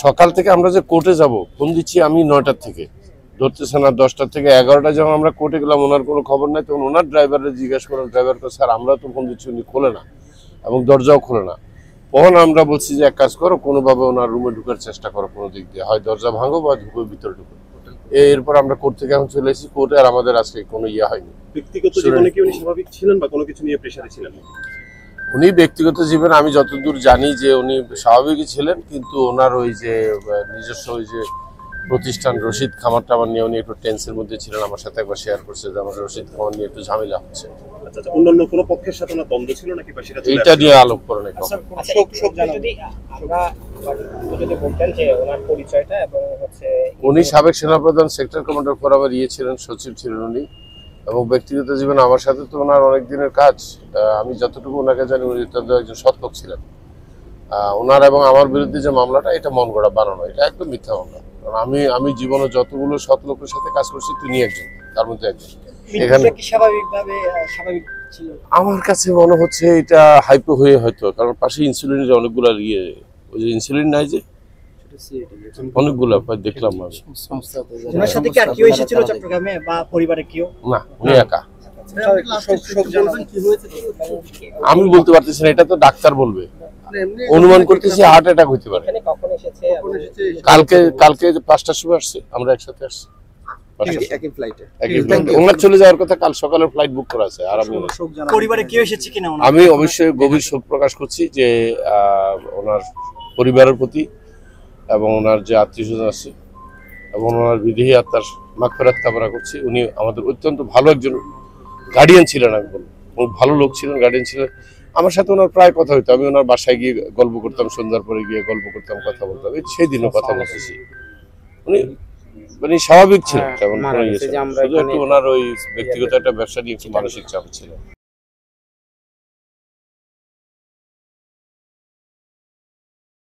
সকাল থেকে আমরা যে কোর্টে যাব ফোন দিচ্ছি আমি 9টার থেকে, ধরতেছে না 10টার থেকে 11টা যখন আমরা কোর্টে গেলাম ওনার কোনো খবর নাই। তখন ওনার ড্রাইভারের জিজ্ঞাসা করলাম, ড্রাইভারকে স্যার আমরা তো ফোন দিচ্ছি, উনি খোলে না এবং দরজাও খোলে না। তখন আমরা বলছি যে এক কাজ করো, কোনোভাবে ওনার রুমে ঢুকার চেষ্টা করো, কোনো দিক দিয়ে হয় দরজা ভাঙো বা ঢুকো, ভিতরে ঢুকো। এরপর আমরা কোর্ট থেকে এখন চলে এসেছি কোর্টে, আর আমাদের আজকে কোনো হয়নি। ব্যক্তিগত জীবনে কি উনি স্বাভাবিক ছিলেন বা কোনো কিছু নিয়ে প্রেসারে ছিলেন? উনি ব্যক্তিগত জীবনে আমি যতদূর জানি যে উনি স্বাভাবিকই ছিলেন, কিন্তু ওনার ওই যে নিজস্ব ওই যে প্রতিষ্ঠান রশিদ খামার টামার নিয়ে উনি একটু টেন্সের মধ্যে ছিলেন। আমার সাথে একবার শেয়ার করছে যে আমার রশিদ খামার নিয়ে একটু ঝামেলা হচ্ছে। আচ্ছা, অন্যান্য কোনো পক্ষের সাথে না দ্বন্দ্ব ছিল নাকি বা সেটা এইটা নিয়ে আলোক করে নাই। উনি সাবেক সেনাপ্রধান, সেক্টর কমান্ডার ফোরামের ছিলেন, সচিব ছিলেন উনি। এবং ব্যক্তিগত জীবনে আমার সাথে তো ওনার অনেক দিনের কাজ। আমি যতটুকু ওনাকে জানি উনি একজন সৎ লোক ছিলেন। ওনার এবং আমার বিরুদ্ধে যে মামলাটা, এটা মন গড়া বানানো, এটা একদম মিথ্যা মামলা। কারণ আমি জীবনে যতগুলো সৎ লোকের সাথে কাজ করছি তিনি একজন, তার মধ্যে একজন। এখানে আমার কাছে মনে হচ্ছে এটা হাইপো হয়ে হয়তো, কারণ পাশে ইনসুলিনের অনেকগুলো ওই যে ইনসুলিন নাই যে অনেকগুলো দেখলাম আমি। ওনার সাথে কি আর কেউ এসেছিল চট্টগ্রামে বা পরিবারে কেউ? না, উনি একা। আমি বলতে পারতেছি না, এটা তো ডাক্তার বলবে। অনুমান করতেছি হার্ট অ্যাটাক হইতে পারে। কালকে 5টার সময় আসছে, আমরা একসাথে আসছি। ওনার চলে যাওয়ার কথা, কাল সকালের ফ্লাইট বুক করা আছে। আর পরিবারে কেউ এসেছে কিনা? আমি অবশ্যই গভীর শোক প্রকাশ করছি যে ওনার পরিবারের প্রতি এবং ওনার যে আত্মীয়স্বজন আছে এবং ওনার বিদেহী আত্মার মাগফিরাত কামনা করছি। উনি আমাদের অত্যন্ত ভালো একজন গার্ডিয়ান ছিলেন, আমি বলবো ভালো লোক ছিলেন, গার্ডিয়ান ছিলেন। আমার সাথে ওনার প্রায় কথা হইতো, আমি ওনার বাসায় গিয়ে গল্প করতাম, সন্ধ্যার পরে গিয়ে গল্প করতাম, কথা বলতাম। সেই দিনও কথা বলতেছি। উনি মানে স্বাভাবিক ছিলেন, তেমন কোনো ইয়ে ছিল না। শুধু একটু ওনার ওই ব্যক্তিগত একটা ব্যবসা নিয়ে একটু মানসিক চাপ ছিল।